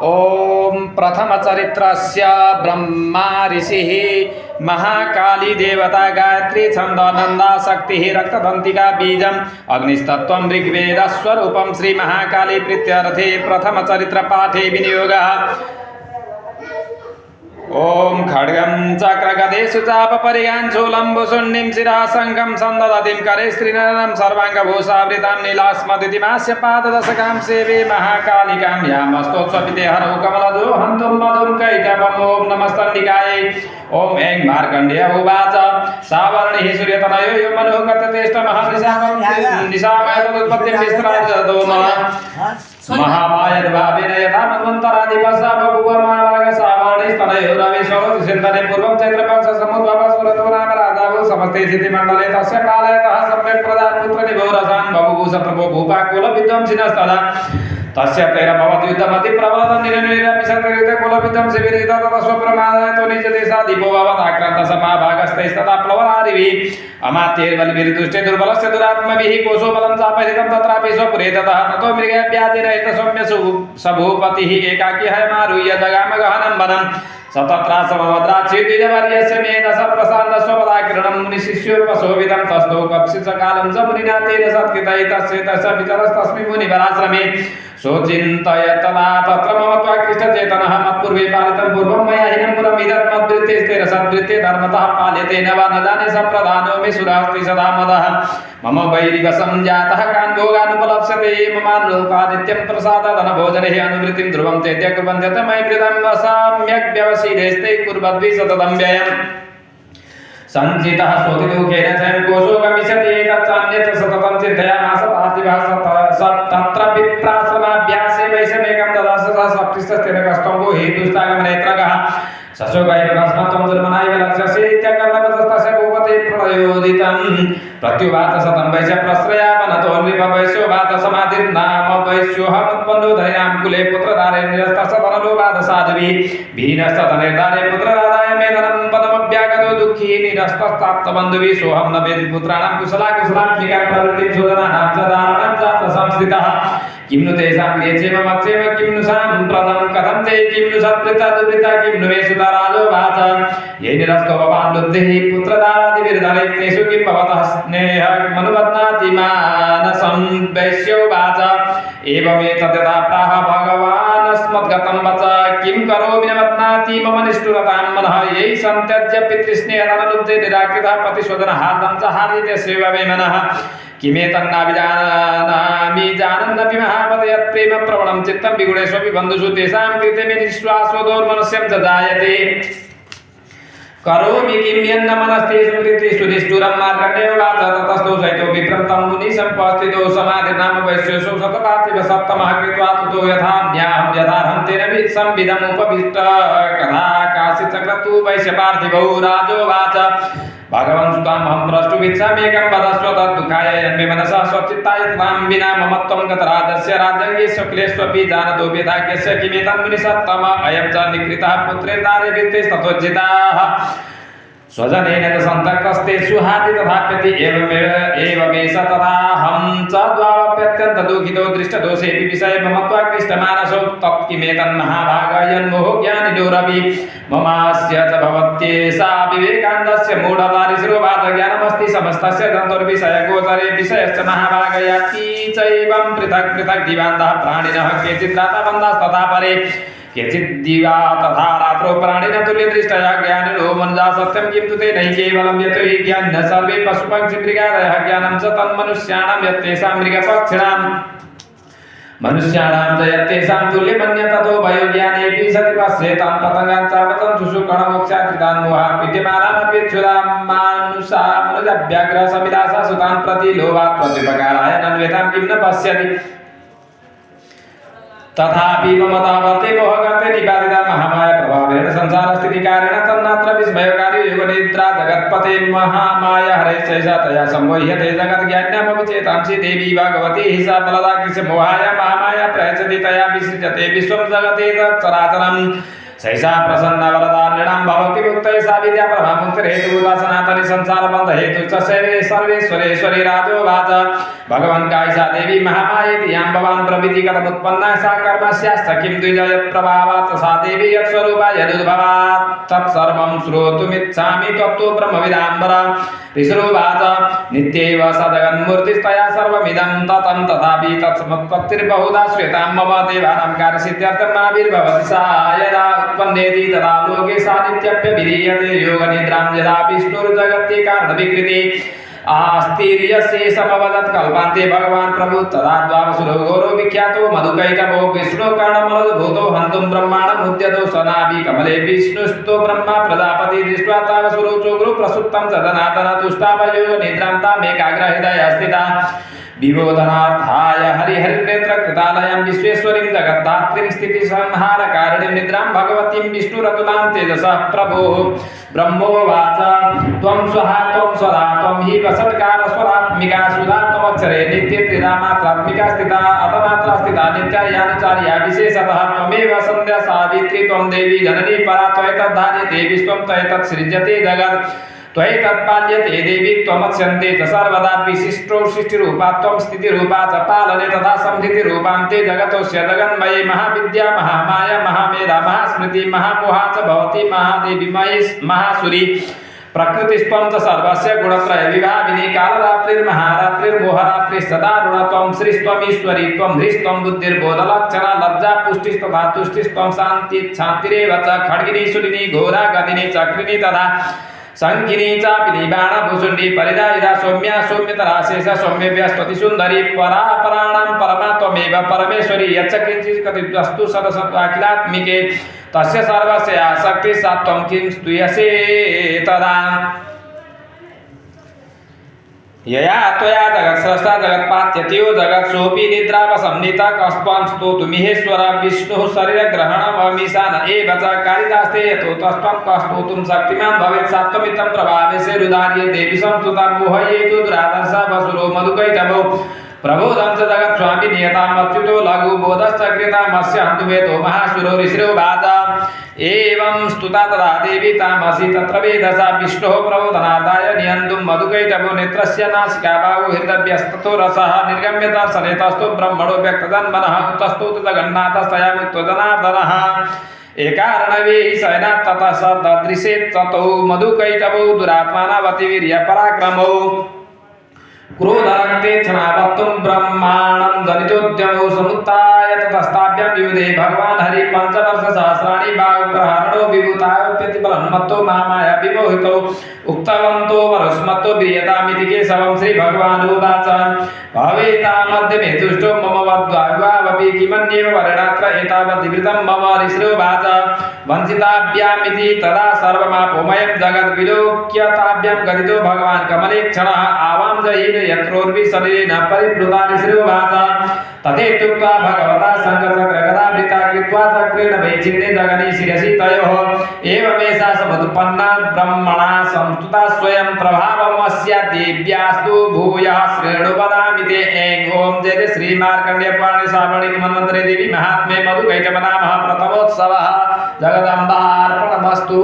ओम प्रथमचरित्रस्य ब्रह्मा ऋषिः महाकाली देवता गायत्री छन्दनन्दा शक्तिः रक्तदन्तिका बीजम् अग्निस्तत्त्वं ऋग्वेदस्वरूपं श्री महाकाली प्रीत्यर्थे प्रथमचरित्रपाठे विनियोगः। ओम खड्गं चक्रगदेषु चापपरिगां शूलम्बुशून्यं शिराशङ्खं सन्ददतिं करे स्त्रीनयनं सर्वाङ्गभूषावृतां नीलास्मदितिमास्य पाददशकां सेवे महाकालिकां यामस्तोत्सविते हरौ कमलजो हन्तुं मधुं कैटभम्। ॐ नमस्तण्डिकायै। ओम ऐं मार्कण्डेय उवाच सावर्णिः सूर्यतनयो यो मनुः कथतेष्टमहर्निशामं निशामयतदुत्पत्तिं विस्तारयतो महामायर्भावेन यथा मन्वन्तरादिवसा बभूव महाभागसावर्णिस्तनयो रविशोरतिचिन्तने पूर्वं चैत्रपक्षसमुद्भवस्फुरतो नाम राजावो समस्ते स्थितिमण्डले तस्य कालयतः सम्यक् प्रजापुत्रनिभोरसान् बभूव स प्रभो भूपाकुलविद्वांसिनस्तदा तस्य तैरभवत् युद्धमति प्रबलतं निरनुरपि सतयुद्धकुलविद्धं शिबिरिता ततः स्वप्रमादतो निजदेशाधिपो भवत् आक्रान्तसमाभागस्तैस्तदा प्लवनारिभिः अमात्यैर्बलिभिर्दुष्टे दुर्बलस्य दुरात्मभिः कोशो बलं चापहितं तत्रापि स्वपुरे ततः ततो मृगव्याधिन सौम्यसु सभूपतिः एकाकी हयमारुह्य जगाम गहनं वनं सतत्रासमद्राच्छिद्विजवर्यस्य मेधस प्रसादस्वपदाकिरणं मुनिशिष्योपशोभितं तस्थौ कप्सितकालं च मुनिना तेन सत्कृतै तस्य तस्य विचरस्तस्मिन् मुनिवराश्रमे सोचिन्तयत् तदा तत्र मम त्वाकृष्टचेतनः मत्पूर्वे पालितं पूर्वं मया हिनं पुरमिदत् मद्वृत्तेस्तेन सद्वृत्ते धर्मतः पाल्यते न वा न जाने सप्रधानो मे सुरास्ति सदा मदः मम वैरिवशं जातः कान् भोगानुपलप्स्यते ममानुकादित्यं प्रसादादनभोजनैः अनुवृत्तिं ध्रुवं चेत्य कुर्वन्त्यत मयि कृतं सम्यक् व्यवसीदेस्ते कुर्वद्भिः सततं व्ययम् संचितः सोतिदुःखेन स्वयं कोशो गमिष्यति तच्चान्यत् सततं चिन्तयामास पार्थिवः तत्र विप्राश्रमाभ्यासे वैषमेकं ददास स सप्तिस्तस्तेन कष्टं वो हेतुस्तागमनेत्रगः सशोकैव कस्मत्त्वं दुर्मनायव लक्ष्यसे इत्यकर्णवतस्तस्य भूपते प्रणयोदितं प्रत्युवाच शतं वैश्य प्रश्रयापनतो नृपवैश्योवाच समाधिर्नाम वैश्योऽहमुत्पन्नो धनिनां कुले पुत्रधारे निरस्तस्य धनलोभाद साधुभिः भीनस्ततनिर्धारे पुत्रराधाय मे धनं पदमभ्यागतो दुःखी निरस्तस्तात्तबन्धुभिः सोऽहं न वेदि पुत्राणां कुशलात्मिका प्रवृत्तिं शोधनानां च दाराणां च संस्थितः किं नु तेषां क्रियेक्षेममक्षेम किं नु साम्प्रतं कथं ते किं नु सत्कृता दुर्वृता किं नु मे सुतराजोवाच ये निरस्तो भवान् लुब्धिः पुत्रदारादिभिर्धने तेषु किं भवतः स्नेहमनुबध्नाति मानसं वैश्योवाच एवमेतद्यथा प्राह भगवानस्मद्गतं वच किं करोमि न बध्नाति मम निष्ठुरतां मनः यैः सन्त्यज्य पितृस्नेहधनलुब्धे निराकृतः प्रतिशोधनहार्दं च हार्यते सेव मे मनः किमेतन्नाभिजानामि जानन्नपि महामते यत्प्रेम प्रवणं चित्तं विगुणेष्वपि बन्धुषु तेषां कृते मे निःश्वासो दौर्मनस्यं च जायते करोमि किं यन्न मनस्तेषु कृतेषु निष्ठुरं मार्कण्डेयोवाच ततस्तौ सहितो विप्रतं मुनिसम्पस्थितो समाधिर्नाम वैश्येषु शतपार्थिव सप्तमः कृत्वा तुतो यथान्याहं यथार्हं तेन संविदमुपविष्ट कथा काचित् चक्रतु वैश्यपार्थिवौ राजोवाच भगवन् सुतामहं प्रष्टुमिच्छाम्येकं वदस्व तद्दुःखाय यन्मे मनसा स्वचित्ताय त्वां विना ममत्वं गतराजस्य राजङ्गे शुक्लेष्वपि जानतोऽपि भाग्यस्य किमेतं मुनिसत्तम अयं च निकृतः पुत्रेर्दारे वित्तेस्ततोज्जिताः स्वजनेन च सन्तक्तस्ते सुहाति तथाप्यति एवमेष तथाहं च द्वावप्यत्यन्तदुःखितो दृष्टदोषेऽपि विषये मम त्वाकृष्टमानसो तत्किमेतन्महाभागयन्मोहो ज्ञानिनोरपि ममास्य च भवत्येषा विवेकानन्दस्य मूढतारिशिरोवाच ज्ञानमस्ति समस्तस्य तन्तुर्विषयगोचरे विषयश्च महाभागयाति चैवं पृथक् पृथक् दिवान्तः प्राणिनः केचित् राताबन्धास्तथा परे केचित् दिवा तथा रात्रौ प्राणिनः तुल्यदृष्टया ज्ञानिनो मनुजा सत्यं किं तु ते नहि केवलं यतो हि ज्ञानिनः सर्वे पशुपक्षिमृगादयः ज्ञानं च तन्मनुष्याणां यत्तेषां मृगपक्षिणां मनुष्याणां च यत्तेषां तुल्यमन्य ततो वयोज्ञानेऽपि सति पश्येतां पतङ्गान् चापतं सुषुकणमोक्षाकृतान् मोहात् पीड्यमानानप्यच्छुरां मनुजाभ्याग्रसमिदासा सुतान् प्रति लोभात् प्रत्युपकाराय नन्वेतां किं न पश्यति तथापि मम तावते मोहगर्ते निपातिता महामाया प्रभावेन संसारस्थितिकारेण तन्नात्र विस्मयकारी युगनिद्रा जगत्पते महामाया हरेश्चैषा तया संवह्यते जगद्ज्ञान्यामपि चेतांसि देवी भगवती हि सा बलदाकृष्य मोहाय महामाया प्रयच्छति तया विसृजते विश्वं जगते तच्चराचरम् सैषा प्रसन्न वरदा नृणां भवति मुक्तये सा विद्या प्रभा मुक्तिर्हेतुभूता सनातनी संसार बंध हेतु च सर्वेश्वरेश्वरी राजोवाच भगवन् कायसा देवी महामायेति यां भवान् प्रविधि कथमुत्पन्ना सा कर्मस्याश्च किं द्विजयत् प्रभावात् सा देवी यत्स्वरूपा यदुद्भवात् तत्सर्वं श्रोतुमिच्छामि त्वत्तु ब्रह्मविदाम्बरा ऋषिरुवाच नित्यैव स जगन्मूर्तिस्तया सर्वमिदं ततं तथापि तत्समुत्पत्तिर्बहुधा श्वेतां मम देवानां कार्यसिद्ध्यर्थं माविर्भवति सा यदा उत्पन्नेति तदा लोके सा नित्यप्यभिधीयते योगनिद्रां यदा विष्णुर्जगत्यै कारणविकृति आस्तिर्यस्य समवदत् कल्पान्ते भगवान् प्रभु तदा द्वावसुरो घोरो विख्यातो मधुकैटभो विष्णुकर्णमलद्भूतो हन्तुं ब्रह्माणमुद्यतो सनाभि कमले विष्णुस्तो ब्रह्मा प्रजापति दृष्ट्वा तावसुरो चोग्रो प्रसुप्तं च जनार्दन तुष्टापयोग निद्रां तामेकाग्रहृदया स्थिता विबोधनार्थाय हरिहरनेत्र कृतालयं विश्वेश्वरीं जगद्धात्रीं स्थितिसंहारकारिणीं निद्रां भगवतीं विष्णुरतुलां तेजसः प्रभुः ब्रह्मोवाच त्वं स्वहा त्वं स्वधा त्वं हि वसत्कार स्वरात्मिका सुधा त्वमक्षरे नित्यत्रिधामात्रात्मिका स्थिता अतमात्रा स्थिता नित्या यानुचार्या विशेषतः त्वमेव सन्ध्या सावित्री त्वं देवी जननी परा त्वयैतद्धार्यते विश्वं त्वयैतत्सृज्यते जगत् त्वयैतत्पाल्यते देवी त्वमत्स्यन्ते च सर्वदा विशिष्टो सृष्टिरूपा त्वं स्थितिरूपा च पालने तथा संहृतिरूपां ते जगतोऽस्य जगन्मये महाविद्या महामाया महामेधा महास्मृति महामोहा च भवति महादेवी महासुरी प्रकृतिस्त्वं च सर्वस्य गुणत्रय विभाविनी कालरात्रिर्महारात्रिर्मोहरात्रिस्सदारुण त्वं श्रीस्त्वमीश्वरी त्वं ह्रीस्त्वं बुद्धिर्बोधलक्षणा लज्जा पुष्टिस्तथा तुष्टिस्त्वं शान्तिरेव च खड्गिनी शूलिनी घोरा गदिनी चक्रिणी तथा संकिनी चापिनी बाणभूषुण्डी परिदायिता सौम्या सौम्यतरा शेष सौम्यव्यस्त्वति सुन्दरी परापराणां परमा त्वमेव परमेश्वरी यच्च किञ्चित् कथितस्तु सदसत्त्वाखिलात्मिके तस्य सर्वस्य आसक्तिः सा त्वं किं स्तूयसे तदा यया त्वया जगत्स्रष्टा जगत्पात्यतियो जगत्सोऽपि निद्रावसंनिता कस्त्वां स्तोतुमिहेश्वर विष्णुः शरीरग्रहणममीशान एव च कालिदास्ते यतो तस्त्वं कस्तोतुं शक्तिमान् भवेत् सा त्वमित्थं प्रभावेशे रुदार्ये देवी संस्तुता मोहयेतु दुरादर्शा वसुरो मधुकैटभो प्रबोधं च जगत्स्वामी नियतामच्युतो लघुबोधश्च कृतामस्य हन्तुवेदो महासुरो ऋषिरुवाच एवं स्तुता तदा देवी तामसि तत्र वेदसा विष्णोः प्रबोधनार्थाय निहन्तुं मधुकैटभो नेत्रस्य नासिका बाहु हृदव्यस्ततो रसः निर्गम्य दर्शने तस्थो ब्रह्मणो व्यक्तजन्मनः तस्थो जगन्नाथस्तया मुक्तो जनार्दनः एकारणवे शयनात् ततः स ददृशे ततो मधुकैटभो दुरात्मानावतिवीर्यपराक्रमो क्रोधरक्ते क्षणावत्तुं ब्रह्माणं जनितोद्यमो समुत्थाय ततस्ताभ्यां युधे भगवान् हरि पञ्चवर्षसहस्राणि बाहुप्रहरणो विभूतायोप्यतिबलन्मत्तो महामाया विमोहितो उक्तवन्तो वरुष्मत्तो प्रियतामिति केशवं श्रीभगवानुवाच भवेतामद्य तुष्टो मम वद्वायुवावपि किमन्येव वर्णात्र एतावद्विवृतं मम ऋषिरुवाच वञ्चिताभ्यामिति तदा सर्वमापोमयं जगद्विलोक्य ताभ्यां गदितो भगवान् कमले क्षणः आवां जहीन यत्रोर्विसलेन परिप्लुता ऋषिरुवाच तथेत्युक्त्वा भगवता शङ्खचक्रगदाभृता कृत्वा चक्रेण वैचिन्ने जगनि शिरसि तयोः एवमेषा समुत्पन्ना ब्रह्मणा संस्तुता स्वयं प्रभावमस्य देव्यास्तु भूयः शृणु वदामि ते ऐं ॐ जय श्रीमार्कण्डेयपुराणे श्रावणे मन्वन्तरे देवी महात्म्ये मधुकैटभनामः प्रथमोत्सवः जगदम्बार्पणमस्तु।